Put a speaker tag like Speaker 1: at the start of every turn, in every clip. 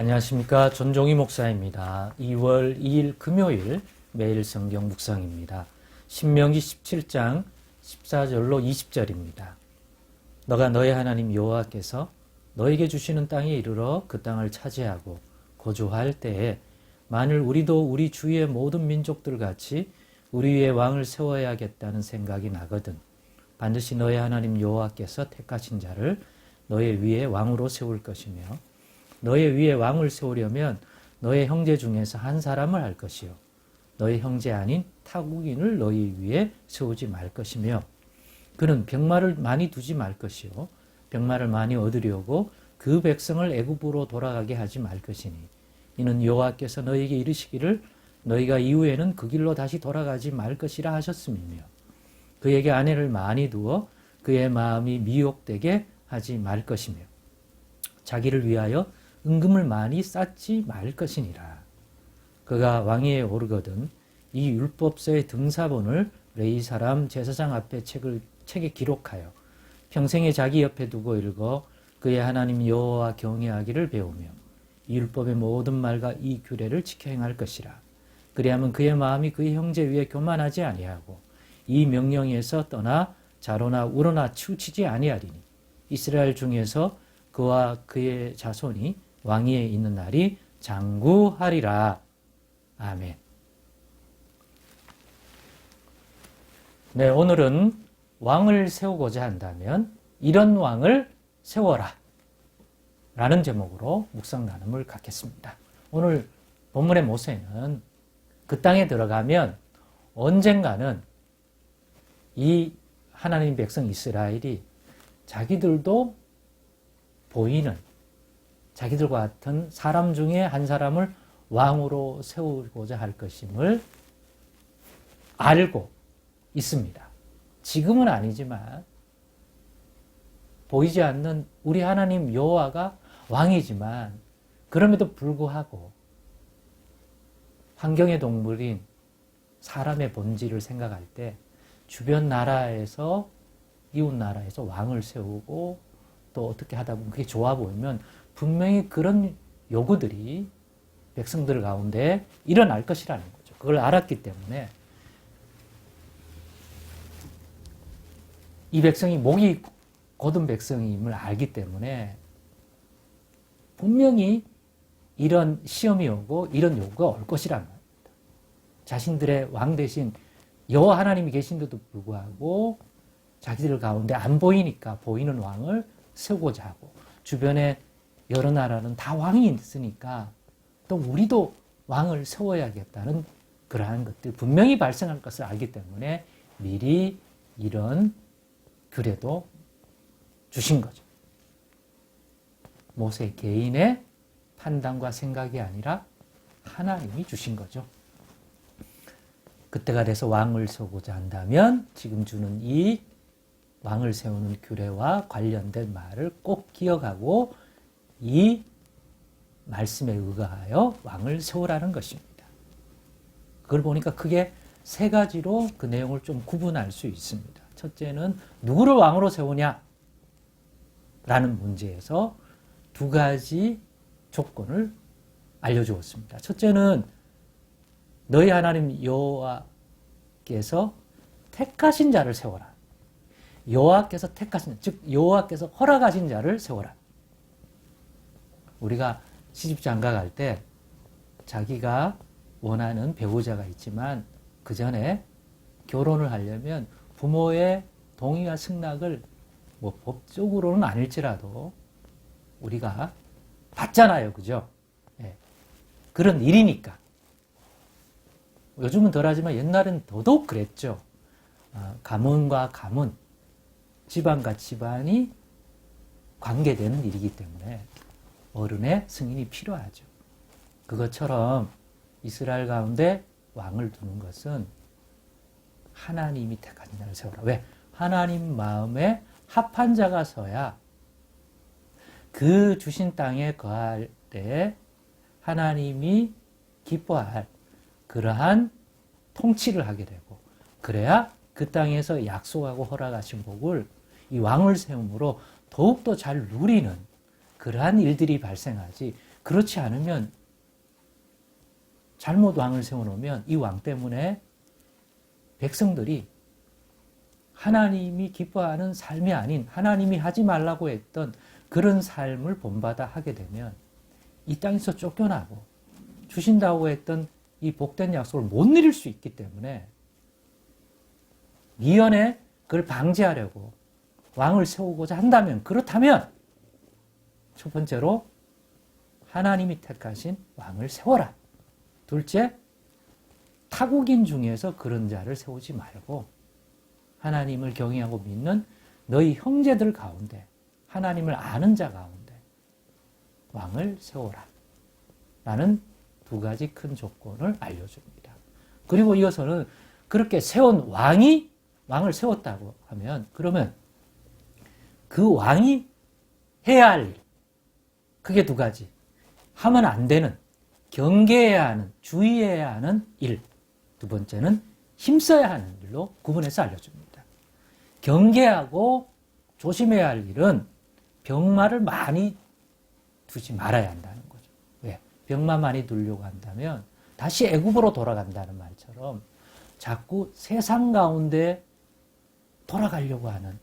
Speaker 1: 안녕하십니까. 전종희 목사입니다. 2월 2일 금요일 매일 성경 묵상입니다. 신명기 17장 14절로 20절입니다. 너가 너의 하나님 여호와께서 너에게 주시는 땅에 이르러 그 땅을 차지하고 거주할 때에 만일 우리도 우리 주위의 모든 민족들 같이 우리 위에 왕을 세워야겠다는 생각이 나거든 반드시 너의 하나님 여호와께서 택하신 자를 너의 위에 왕으로 세울 것이며 너의 위에 왕을 세우려면 너의 형제 중에서 한 사람을 할 것이요 너의 형제 아닌 타국인을 너희 위에 세우지 말 것이며 그는 병마를 많이 두지 말 것이요 병마를 많이 얻으려고 그 백성을 애굽으로 돌아가게 하지 말 것이니 이는 여호와께서 너에게 이르시기를 너희가 이후에는 그 길로 다시 돌아가지 말 것이라 하셨음이며 그에게 아내를 많이 두어 그의 마음이 미혹되게 하지 말 것이며 자기를 위하여 은금을 많이 쌓지 말 것이니라. 그가 왕위에 오르거든 이 율법서의 등사본을 레위 사람 제사장 앞에 책에 기록하여 평생에 자기 옆에 두고 읽어 그의 하나님 여호와 경외하기를 배우며 이 율법의 모든 말과 이 규례를 지켜 행할 것이라. 그리하면 그의 마음이 그의 형제 위에 교만하지 아니하고 이 명령에서 떠나 자로나 우러나 치우치지 아니하리니 이스라엘 중에서 그와 그의 자손이 왕위에 있는 날이 장구하리라. 아멘. 네, 오늘은 왕을 세우고자 한다면 이런 왕을 세워라 라는 제목으로 묵상 나눔을 갖겠습니다. 오늘 본문의 모세는 그 땅에 들어가면 언젠가는 이 하나님 백성 이스라엘이 자기들도 보이는 자기들과 같은 사람 중에 한 사람을 왕으로 세우고자 할 것임을 알고 있습니다. 지금은 아니지만 보이지 않는 우리 하나님 여호와가 왕이지만 그럼에도 불구하고 환경의 동물인 사람의 본질을 생각할 때 주변 나라에서 이웃 나라에서 왕을 세우고 또 어떻게 하다 보면 그게 좋아 보이면 분명히 그런 요구들이 백성들 가운데 일어날 것이라는 거죠. 그걸 알았기 때문에 이 백성이 목이 곧은 백성임을 알기 때문에 분명히 이런 시험이 오고 이런 요구가 올 것이라는 겁니다. 자신들의 왕 대신 여호와 하나님이 계신데도 불구하고 자기들 가운데 안 보이니까 보이는 왕을 세우고자 하고 주변에 여러 나라는 다 왕이 있으니까 또 우리도 왕을 세워야겠다는 그러한 것들 분명히 발생할 것을 알기 때문에 미리 이런 규례도 주신 거죠. 모세 개인의 판단과 생각이 아니라 하나님이 주신 거죠. 그때가 돼서 왕을 세우고자 한다면 지금 주는 이 왕을 세우는 규례와 관련된 말을 꼭 기억하고 이 말씀에 의거하여 왕을 세우라는 것입니다. 그걸 보니까 크게 세 가지로 그 내용을 좀 구분할 수 있습니다. 첫째는 누구를 왕으로 세우냐? 라는 문제에서 두 가지 조건을 알려주었습니다. 첫째는 너희 하나님 여호와께서 택하신 자를 세워라. 여호와께서 택하신 자, 즉 여호와께서 허락하신 자를 세워라. 우리가 시집 장가 갈 때 자기가 원하는 배우자가 있지만 그 전에 결혼을 하려면 부모의 동의와 승낙을 뭐 법적으로는 아닐지라도 우리가 받잖아요. 그죠? 네. 그런 일이니까. 요즘은 덜하지만 옛날엔 더더욱 그랬죠. 가문과 가문, 집안과 집안이 관계되는 일이기 때문에 어른의 승인이 필요하죠. 그것처럼 이스라엘 가운데 왕을 두는 것은 하나님이 택하신 자를 세우라. 왜? 하나님 마음에 합한 자가 서야 그 주신 땅에 거할 때 하나님이 기뻐할 그러한 통치를 하게 되고 그래야 그 땅에서 약속하고 허락하신 복을 이 왕을 세움으로 더욱더 잘 누리는 그러한 일들이 발생하지. 그렇지 않으면 잘못 왕을 세워놓으면 이 왕 때문에 백성들이 하나님이 기뻐하는 삶이 아닌 하나님이 하지 말라고 했던 그런 삶을 본받아 하게 되면 이 땅에서 쫓겨나고 주신다고 했던 이 복된 약속을 못 누릴 수 있기 때문에 미연에 그걸 방지하려고 왕을 세우고자 한다면, 그렇다면 첫 번째로 하나님이 택하신 왕을 세워라. 둘째, 타국인 중에서 그런 자를 세우지 말고 하나님을 경외하고 믿는 너희 형제들 가운데, 하나님을 아는 자 가운데 왕을 세워라. 라는 두 가지 큰 조건을 알려줍니다. 그리고 이어서는 그렇게 세운 왕을 세웠다고 하면, 그러면 그 왕이 해야 할 일, 그게 두 가지. 하면 안 되는, 경계해야 하는, 주의해야 하는 일. 두 번째는 힘써야 하는 일로 구분해서 알려줍니다. 경계하고 조심해야 할 일은 병마를 많이 두지 말아야 한다는 거죠. 왜? 병마 많이 두려고 한다면 다시 애굽으로 돌아간다는 말처럼 자꾸 세상 가운데 돌아가려고 하는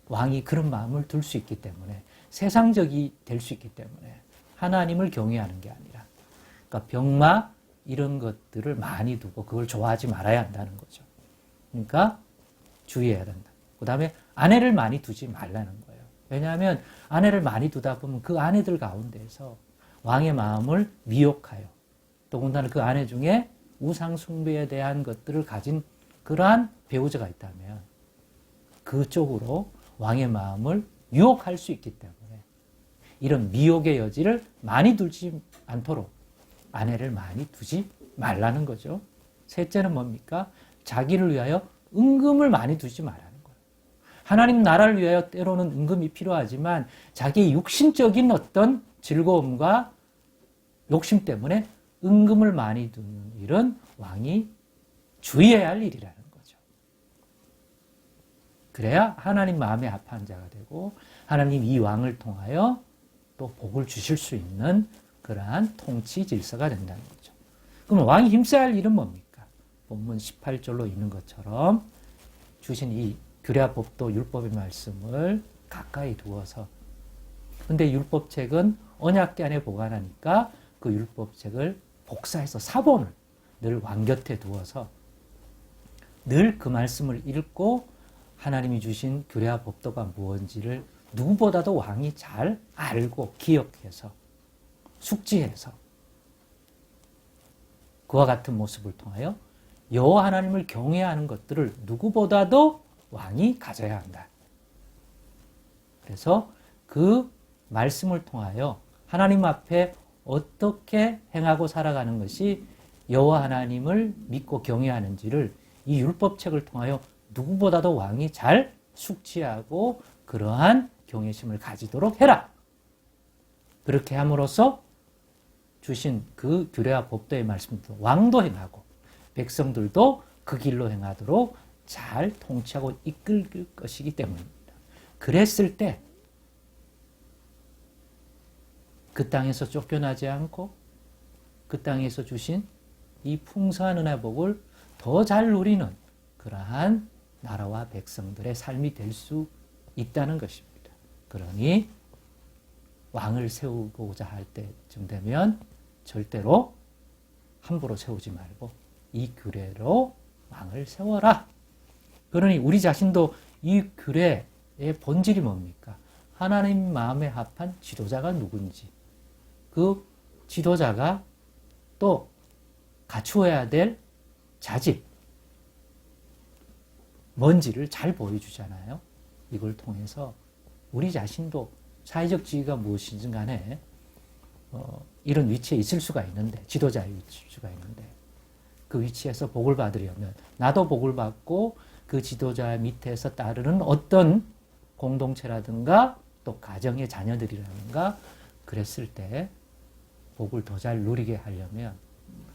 Speaker 1: 왕이 그런 마음을 둘 수 있기 때문에, 세상적이 될 수 있기 때문에 하나님을 경외하는 게 아니라, 그러니까 병마 이런 것들을 많이 두고 그걸 좋아하지 말아야 한다는 거죠. 그러니까 주의해야 된다. 그 다음에 아내를 많이 두지 말라는 거예요. 왜냐하면 아내를 많이 두다 보면 그 아내들 가운데에서 왕의 마음을 미혹하여, 더군다나 그 아내 중에 우상 숭배에 대한 것들을 가진 그러한 배우자가 있다면 그쪽으로 왕의 마음을 유혹할 수 있기 때문에 이런 미혹의 여지를 많이 두지 않도록 아내를 많이 두지 말라는 거죠. 셋째는 뭡니까? 자기를 위하여 은금을 많이 두지 말라는 거예요. 하나님 나라를 위하여 때로는 은금이 필요하지만 자기의 육신적인 어떤 즐거움과 욕심 때문에 은금을 많이 두는 일은 왕이 주의해야 할 일이라는 거죠. 그래야 하나님 마음에 합한 자가 되고 하나님 이 왕을 통하여 또 복을 주실 수 있는 그러한 통치 질서가 된다는 거죠. 그럼 왕이 힘써야 할 일은 뭡니까? 본문 18절로 있는 것처럼 주신 이 규례법도 율법의 말씀을 가까이 두어서, 근데 율법책은 언약궤 안에 보관하니까 그 율법책을 복사해서 사본을 늘 왕 곁에 두어서 늘 그 말씀을 읽고 하나님이 주신 규례와 법도가 무엇인지를 누구보다도 왕이 잘 알고 기억해서 숙지해서 그와 같은 모습을 통하여 여호와 하나님을 경외하는 것들을 누구보다도 왕이 가져야 한다. 그래서 그 말씀을 통하여 하나님 앞에 어떻게 행하고 살아가는 것이 여호와 하나님을 믿고 경외하는지를 이 율법책을 통하여 누구보다도 왕이 잘 숙지하고 그러한 경외심을 가지도록 해라. 그렇게 함으로써 주신 그 규례와 법도의 말씀도 왕도 행하고 백성들도 그 길로 행하도록 잘 통치하고 이끌 것이기 때문입니다. 그랬을 때 그 땅에서 쫓겨나지 않고 그 땅에서 주신 이 풍성한 은혜 복을 더 잘 누리는 그러한 나라와 백성들의 삶이 될 수 있다는 것입니다. 그러니 왕을 세우고자 할 때쯤 되면 절대로 함부로 세우지 말고 이 규례로 왕을 세워라. 그러니 우리 자신도 이 규례의 본질이 뭡니까? 하나님 마음에 합한 지도자가 누군지, 그 지도자가 또 갖추어야 될 자질, 뭔지를 잘 보여주잖아요. 이걸 통해서 우리 자신도 사회적 지위가 무엇이든 간에 이런 위치에 있을 수가 있는데, 지도자에 있을 수가 있는데 그 위치에서 복을 받으려면 나도 복을 받고 그 지도자 밑에서 따르는 어떤 공동체라든가 또 가정의 자녀들이라든가 그랬을 때 복을 더 잘 누리게 하려면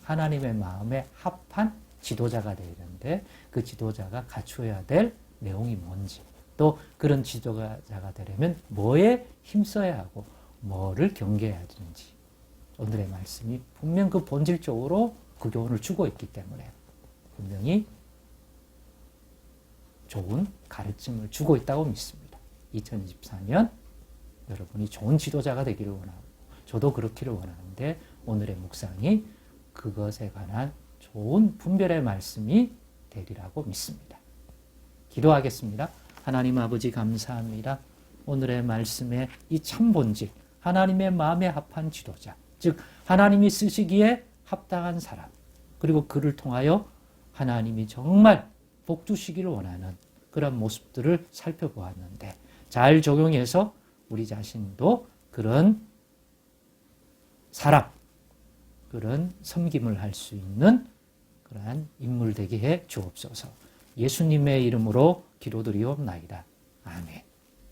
Speaker 1: 하나님의 마음에 합한 지도자가 되는데 그 지도자가 갖추어야 될 내용이 뭔지, 또 그런 지도자가 되려면 뭐에 힘써야 하고 뭐를 경계해야 되는지 오늘의 말씀이 분명 그 본질적으로 그 교훈을 주고 있기 때문에 분명히 좋은 가르침을 주고 있다고 믿습니다. 2024년 여러분이 좋은 지도자가 되기를 원하고 저도 그렇기를 원하는데 오늘의 묵상이 그것에 관한 좋은 분별의 말씀이 되리라고 믿습니다. 기도하겠습니다. 하나님 아버지 감사합니다. 오늘의 말씀에 이 참 본질, 하나님의 마음에 합한 지도자, 즉 하나님이 쓰시기에 합당한 사람, 그리고 그를 통하여 하나님이 정말 복 주시기를 원하는 그런 모습들을 살펴보았는데 잘 적용해서 우리 자신도 그런 사람, 그런 섬김을 할 수 있는 그러한 인물 되게 해 주옵소서. 예수님의 이름으로 기도드리옵나이다. 아멘.